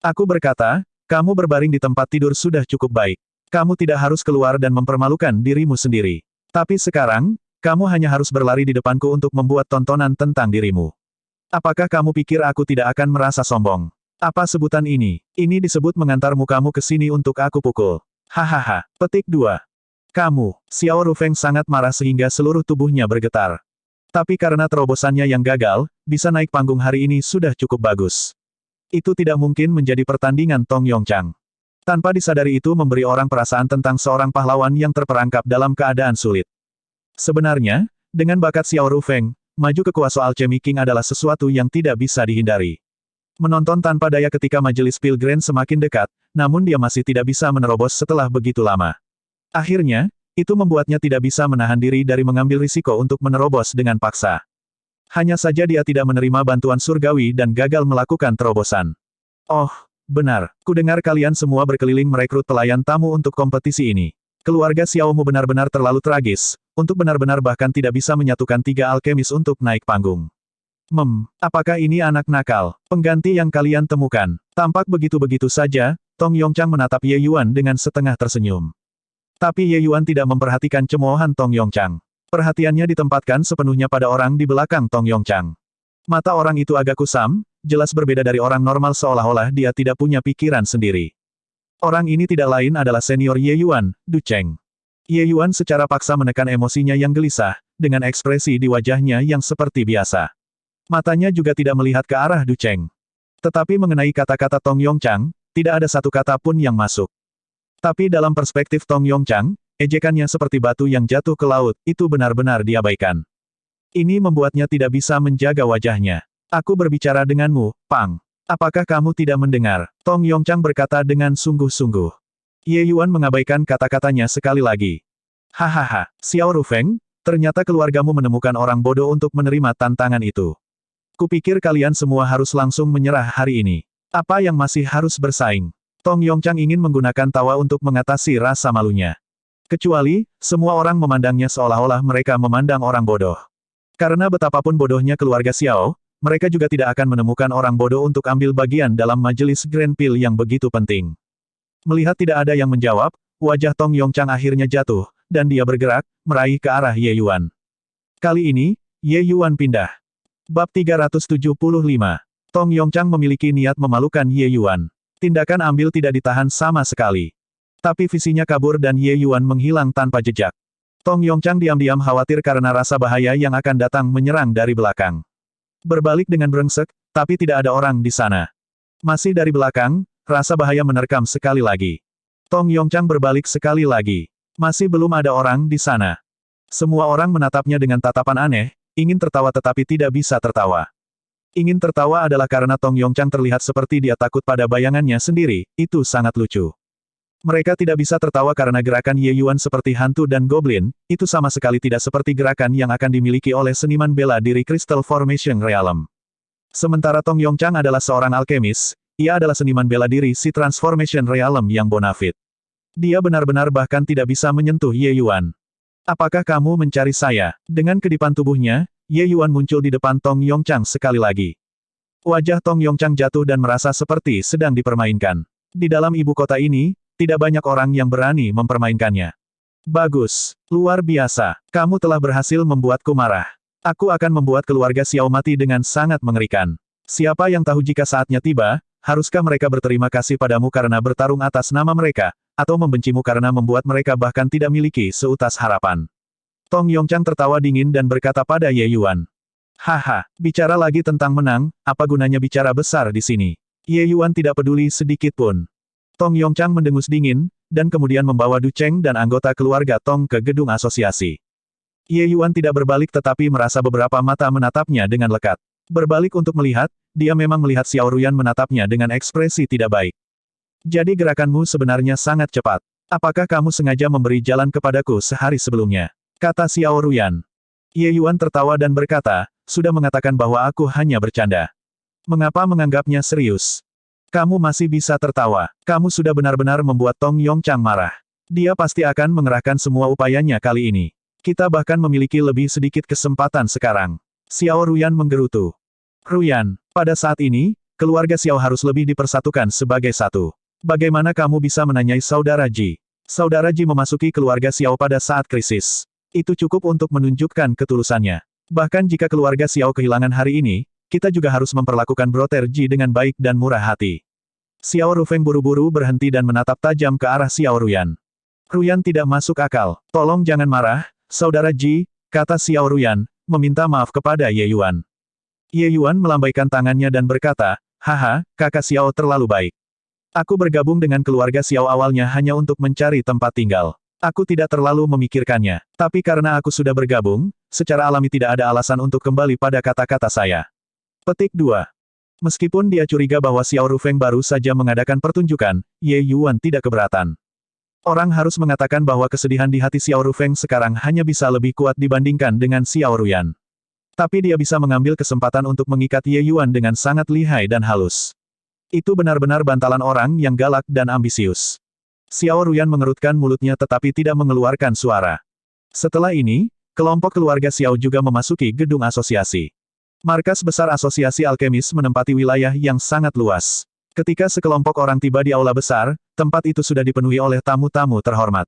Aku berkata, kamu berbaring di tempat tidur sudah cukup baik. Kamu tidak harus keluar dan mempermalukan dirimu sendiri. Tapi sekarang, kamu hanya harus berlari di depanku untuk membuat tontonan tentang dirimu. Apakah kamu pikir aku tidak akan merasa sombong? Apa sebutan ini? Ini disebut mengantar mukamu ke sini untuk aku pukul. Hahaha. Petik 2. Kamu, Xiao Rufeng sangat marah sehingga seluruh tubuhnya bergetar. Tapi karena terobosannya yang gagal, bisa naik panggung hari ini sudah cukup bagus. Itu tidak mungkin menjadi pertandingan Tong Yongchang. Tanpa disadari itu memberi orang perasaan tentang seorang pahlawan yang terperangkap dalam keadaan sulit. Sebenarnya, dengan bakat Xiao Rufeng, maju ke kuasa Alchemy King adalah sesuatu yang tidak bisa dihindari. Menonton tanpa daya ketika majelis Pilgrim semakin dekat, namun dia masih tidak bisa menerobos setelah begitu lama. Akhirnya, itu membuatnya tidak bisa menahan diri dari mengambil risiko untuk menerobos dengan paksa. Hanya saja dia tidak menerima bantuan surgawi dan gagal melakukan terobosan. Oh, benar, kudengar kalian semua berkeliling merekrut pelayan tamu untuk kompetisi ini. Keluarga Xiaomu benar-benar terlalu tragis, untuk benar-benar bahkan tidak bisa menyatukan 3 alkemis untuk naik panggung. Apakah ini anak nakal? Pengganti yang kalian temukan. Tampak begitu-begitu saja, Tong Yongchang menatap Ye Yuan dengan setengah tersenyum. Tapi Ye Yuan tidak memperhatikan cemoohan Tong Yongchang. Perhatiannya ditempatkan sepenuhnya pada orang di belakang Tong Yongchang. Mata orang itu agak kusam, jelas berbeda dari orang normal seolah-olah dia tidak punya pikiran sendiri. Orang ini tidak lain adalah senior Ye Yuan, Du Cheng. Ye Yuan secara paksa menekan emosinya yang gelisah, dengan ekspresi di wajahnya yang seperti biasa. Matanya juga tidak melihat ke arah Du Cheng. Tetapi mengenai kata-kata Tong Yongchang, tidak ada satu kata pun yang masuk. Tapi dalam perspektif Tong Yongchang, ejekannya seperti batu yang jatuh ke laut, itu benar-benar diabaikan. Ini membuatnya tidak bisa menjaga wajahnya. Aku berbicara denganmu, Pang. Apakah kamu tidak mendengar? Tong Yongchang berkata dengan sungguh-sungguh. Ye Yuan mengabaikan kata-katanya sekali lagi. Hahaha, Xiao Rufeng, ternyata keluargamu menemukan orang bodoh untuk menerima tantangan itu. Kupikir kalian semua harus langsung menyerah hari ini. Apa yang masih harus bersaing? Tong Yongchang ingin menggunakan tawa untuk mengatasi rasa malunya. Kecuali, semua orang memandangnya seolah-olah mereka memandang orang bodoh. Karena betapapun bodohnya keluarga Xiao, mereka juga tidak akan menemukan orang bodoh untuk ambil bagian dalam majelis Grand Pil yang begitu penting. Melihat tidak ada yang menjawab, wajah Tong Yongchang akhirnya jatuh, dan dia bergerak, meraih ke arah Ye Yuan. Kali ini, Ye Yuan pindah. Bab 375. Tong Yongchang memiliki niat memalukan Ye Yuan. Tindakan ambil tidak ditahan sama sekali. Tapi visinya kabur dan Ye Yuan menghilang tanpa jejak. Tong Yongchang diam-diam khawatir karena rasa bahaya yang akan datang menyerang dari belakang. Berbalik dengan brengsek, tapi tidak ada orang di sana. Masih dari belakang, rasa bahaya menerkam sekali lagi. Tong Yongchang berbalik sekali lagi. Masih belum ada orang di sana. Semua orang menatapnya dengan tatapan aneh, ingin tertawa tetapi tidak bisa tertawa. Ingin tertawa adalah karena Tong Yongchang terlihat seperti dia takut pada bayangannya sendiri, itu sangat lucu. Mereka tidak bisa tertawa karena gerakan Ye Yuan seperti hantu dan goblin, itu sama sekali tidak seperti gerakan yang akan dimiliki oleh seniman bela diri Crystal Formation Realm. Sementara Tong Yongchang adalah seorang alkemis, ia adalah seniman bela diri si Transformation Realm yang bonafit. Dia benar-benar bahkan tidak bisa menyentuh Ye Yuan. Apakah kamu mencari saya? Dengan kedipan tubuhnya, Ye Yuan muncul di depan Tong Yongchang sekali lagi. Wajah Tong Yongchang jatuh dan merasa seperti sedang dipermainkan. Di dalam ibu kota ini, tidak banyak orang yang berani mempermainkannya. Bagus. Luar biasa. Kamu telah berhasil membuatku marah. Aku akan membuat keluarga Xiao mati dengan sangat mengerikan. Siapa yang tahu jika saatnya tiba, haruskah mereka berterima kasih padamu karena bertarung atas nama mereka, atau membencimu karena membuat mereka bahkan tidak miliki seutas harapan. Tong Yongchang tertawa dingin dan berkata pada Ye Yuan. Haha, bicara lagi tentang menang, apa gunanya bicara besar di sini? Ye Yuan tidak peduli sedikit pun. Tong Yongchang mendengus dingin, dan kemudian membawa Du Cheng dan anggota keluarga Tong ke gedung asosiasi. Ye Yuan tidak berbalik tetapi merasa beberapa mata menatapnya dengan lekat. Berbalik untuk melihat, dia memang melihat Xiao Ruyan menatapnya dengan ekspresi tidak baik. Jadi gerakanmu sebenarnya sangat cepat. Apakah kamu sengaja memberi jalan kepadaku sehari sebelumnya? Kata Xiao Ruyan. Ye Yuan tertawa dan berkata, sudah mengatakan bahwa aku hanya bercanda. Mengapa menganggapnya serius? Kamu masih bisa tertawa. Kamu sudah benar-benar membuat Tong Yongchang marah. Dia pasti akan mengerahkan semua upayanya kali ini. Kita bahkan memiliki lebih sedikit kesempatan sekarang. Xiao Ruyan menggerutu. Ruyan, pada saat ini, keluarga Xiao harus lebih dipersatukan sebagai satu. Bagaimana kamu bisa menanyai Saudara Ji? Saudara Ji memasuki keluarga Xiao pada saat krisis. Itu cukup untuk menunjukkan ketulusannya. Bahkan jika keluarga Xiao kehilangan hari ini, kita juga harus memperlakukan Brother Ji dengan baik dan murah hati. Xiao Rufeng buru-buru berhenti dan menatap tajam ke arah Xiao Ruyan. Ruyan tidak masuk akal. Tolong jangan marah, Saudara Ji, kata Xiao Ruyan, meminta maaf kepada Ye Yuan. Ye Yuan melambaikan tangannya dan berkata, haha, kakak Xiao terlalu baik. Aku bergabung dengan keluarga Xiao awalnya hanya untuk mencari tempat tinggal. Aku tidak terlalu memikirkannya. Tapi karena aku sudah bergabung, secara alami tidak ada alasan untuk kembali pada kata-kata saya. Petik 2. Meskipun dia curiga bahwa Xiao Rufeng baru saja mengadakan pertunjukan, Ye Yuan tidak keberatan. Orang harus mengatakan bahwa kesedihan di hati Xiao Rufeng sekarang hanya bisa lebih kuat dibandingkan dengan Xiao Ruyan. Tapi dia bisa mengambil kesempatan untuk mengikat Ye Yuan dengan sangat lihai dan halus. Itu benar-benar bantalan orang yang galak dan ambisius. Xiao Ruyan mengerutkan mulutnya tetapi tidak mengeluarkan suara. Setelah ini, kelompok keluarga Xiao juga memasuki gedung asosiasi. Markas besar asosiasi alkemis menempati wilayah yang sangat luas. Ketika sekelompok orang tiba di aula besar, tempat itu sudah dipenuhi oleh tamu-tamu terhormat.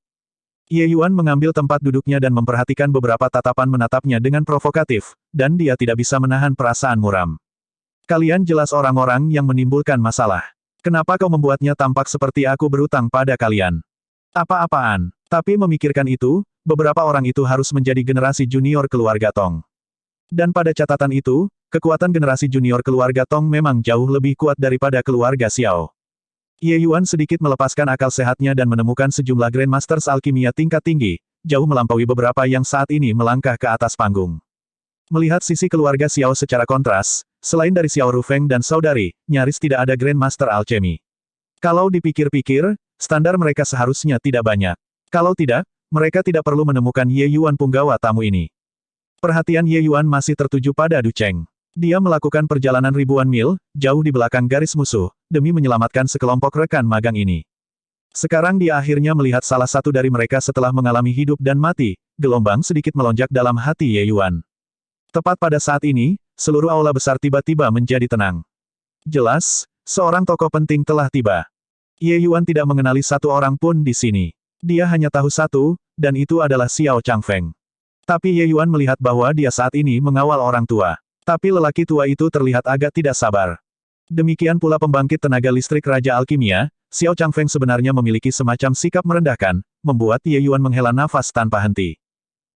Ye Yuan mengambil tempat duduknya dan memperhatikan beberapa tatapan menatapnya dengan provokatif, dan dia tidak bisa menahan perasaan muram. Kalian jelas orang-orang yang menimbulkan masalah. Kenapa kau membuatnya tampak seperti aku berutang pada kalian? Apa-apaan? Tapi memikirkan itu, beberapa orang itu harus menjadi generasi junior keluarga Tong. Dan pada catatan itu, kekuatan generasi junior keluarga Tong memang jauh lebih kuat daripada keluarga Xiao. Ye Yuan sedikit melepaskan akal sehatnya dan menemukan sejumlah Grandmasters alkimia tingkat tinggi, jauh melampaui beberapa yang saat ini melangkah ke atas panggung. Melihat sisi keluarga Xiao secara kontras, selain dari Xiao Rufeng dan saudari, nyaris tidak ada Grandmaster alchemy. Kalau dipikir-pikir, standar mereka seharusnya tidak banyak. Kalau tidak, mereka tidak perlu menemukan Ye Yuan punggawa tamu ini. Perhatian Ye Yuan masih tertuju pada Du Cheng. Dia melakukan perjalanan ribuan mil, jauh di belakang garis musuh, demi menyelamatkan sekelompok rekan magang ini. Sekarang dia akhirnya melihat salah satu dari mereka setelah mengalami hidup dan mati, gelombang sedikit melonjak dalam hati Ye Yuan. Tepat pada saat ini, seluruh aula besar tiba-tiba menjadi tenang. Jelas, seorang tokoh penting telah tiba. Ye Yuan tidak mengenali satu orang pun di sini. Dia hanya tahu satu, dan itu adalah Xiao Changfeng. Tapi Ye Yuan melihat bahwa dia saat ini mengawal orang tua. Tapi lelaki tua itu terlihat agak tidak sabar. Demikian pula pembangkit tenaga listrik Raja Alkimia, Xiao Changfeng sebenarnya memiliki semacam sikap merendahkan, membuat Ye Yuan menghela nafas tanpa henti.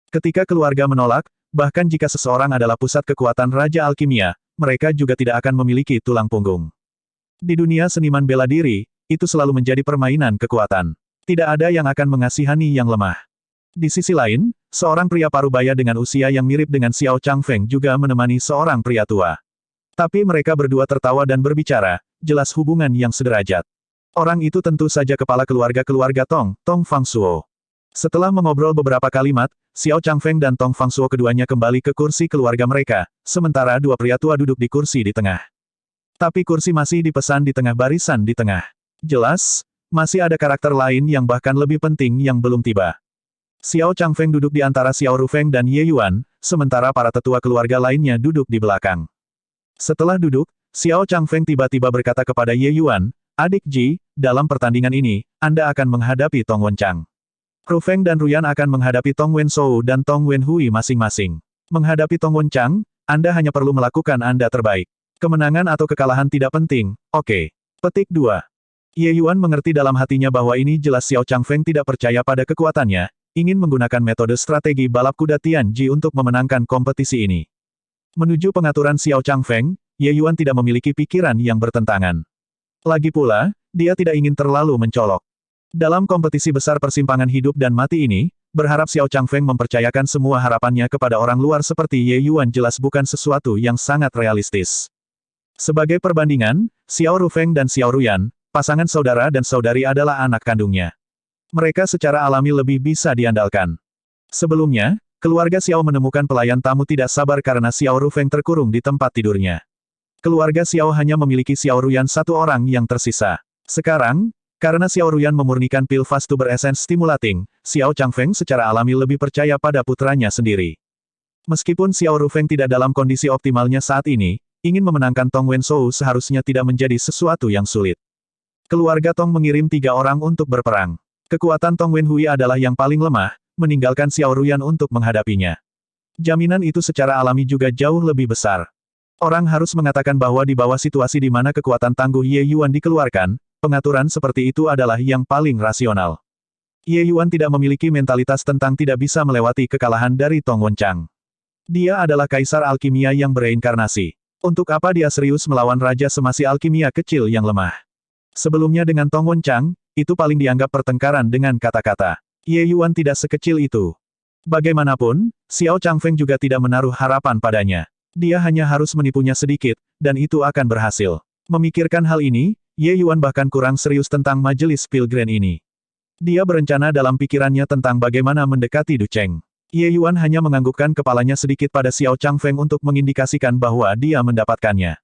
Ketika keluarga menolak, bahkan jika seseorang adalah pusat kekuatan Raja Alkimia, mereka juga tidak akan memiliki tulang punggung. Di dunia seniman bela diri, itu selalu menjadi permainan kekuatan. Tidak ada yang akan mengasihani yang lemah. Di sisi lain, seorang pria parubaya dengan usia yang mirip dengan Xiao Changfeng juga menemani seorang pria tua. Tapi mereka berdua tertawa dan berbicara, jelas hubungan yang sederajat. Orang itu tentu saja kepala keluarga Tong, Tong Fangsuo. Setelah mengobrol beberapa kalimat, Xiao Changfeng dan Tong Fangsuo keduanya kembali ke kursi keluarga mereka, sementara dua pria tua duduk di kursi di tengah. Tapi kursi masih dipesan di tengah barisan di tengah. Jelas, masih ada karakter lain yang bahkan lebih penting yang belum tiba. Xiao Changfeng duduk di antara Xiao Rufeng dan Ye Yuan, sementara para tetua keluarga lainnya duduk di belakang. Setelah duduk, Xiao Changfeng tiba-tiba berkata kepada Ye Yuan, Adik Ji, dalam pertandingan ini, Anda akan menghadapi Tong Wenchang. Rufeng dan Ruyan akan menghadapi Tong Wenshou dan Tong Wenhui masing-masing. Menghadapi Tong Wenchang, Anda hanya perlu melakukan Anda terbaik. Kemenangan atau kekalahan tidak penting, oke. Petik 2. Ye Yuan mengerti dalam hatinya bahwa ini jelas Xiao Changfeng tidak percaya pada kekuatannya, ingin menggunakan metode strategi balap kuda Tianji untuk memenangkan kompetisi ini. Menuju pengaturan Xiao Changfeng, Ye Yuan tidak memiliki pikiran yang bertentangan. Lagi pula, dia tidak ingin terlalu mencolok. Dalam kompetisi besar persimpangan hidup dan mati ini, berharap Xiao Changfeng mempercayakan semua harapannya kepada orang luar seperti Ye Yuan jelas bukan sesuatu yang sangat realistis. Sebagai perbandingan, Xiao Rufeng dan Xiao Ruyan, pasangan saudara dan saudari adalah anak kandungnya. Mereka secara alami lebih bisa diandalkan. Sebelumnya, keluarga Xiao menemukan pelayan tamu tidak sabar karena Xiao Rufeng terkurung di tempat tidurnya. Keluarga Xiao hanya memiliki Xiao Ruyan satu orang yang tersisa. Sekarang, karena Xiao Ruyan memurnikan pil Fast Tuber Essence Stimulating, Xiao Changfeng secara alami lebih percaya pada putranya sendiri. Meskipun Xiao Rufeng tidak dalam kondisi optimalnya saat ini, ingin memenangkan Tong Wenshou seharusnya tidak menjadi sesuatu yang sulit. Keluarga Tong mengirim 3 orang untuk berperang. Kekuatan Tong Wenhui adalah yang paling lemah, meninggalkan Xiao Ruyan untuk menghadapinya. Jaminan itu secara alami juga jauh lebih besar. Orang harus mengatakan bahwa di bawah situasi di mana kekuatan tangguh Ye Yuan dikeluarkan, pengaturan seperti itu adalah yang paling rasional. Ye Yuan tidak memiliki mentalitas tentang tidak bisa melewati kekalahan dari Tong Wenchang. Dia adalah kaisar alkimia yang bereinkarnasi. Untuk apa dia serius melawan raja semasi alkimia kecil yang lemah? Sebelumnya dengan Tong Wenchang, itu paling dianggap pertengkaran dengan kata-kata. Ye Yuan tidak sekecil itu. Bagaimanapun, Xiao Changfeng juga tidak menaruh harapan padanya. Dia hanya harus menipunya sedikit, dan itu akan berhasil. Memikirkan hal ini, Ye Yuan bahkan kurang serius tentang majelis Pilgrim ini. Dia berencana dalam pikirannya tentang bagaimana mendekati Du Cheng. Ye Yuan hanya menganggukkan kepalanya sedikit pada Xiao Changfeng untuk mengindikasikan bahwa dia mendapatkannya.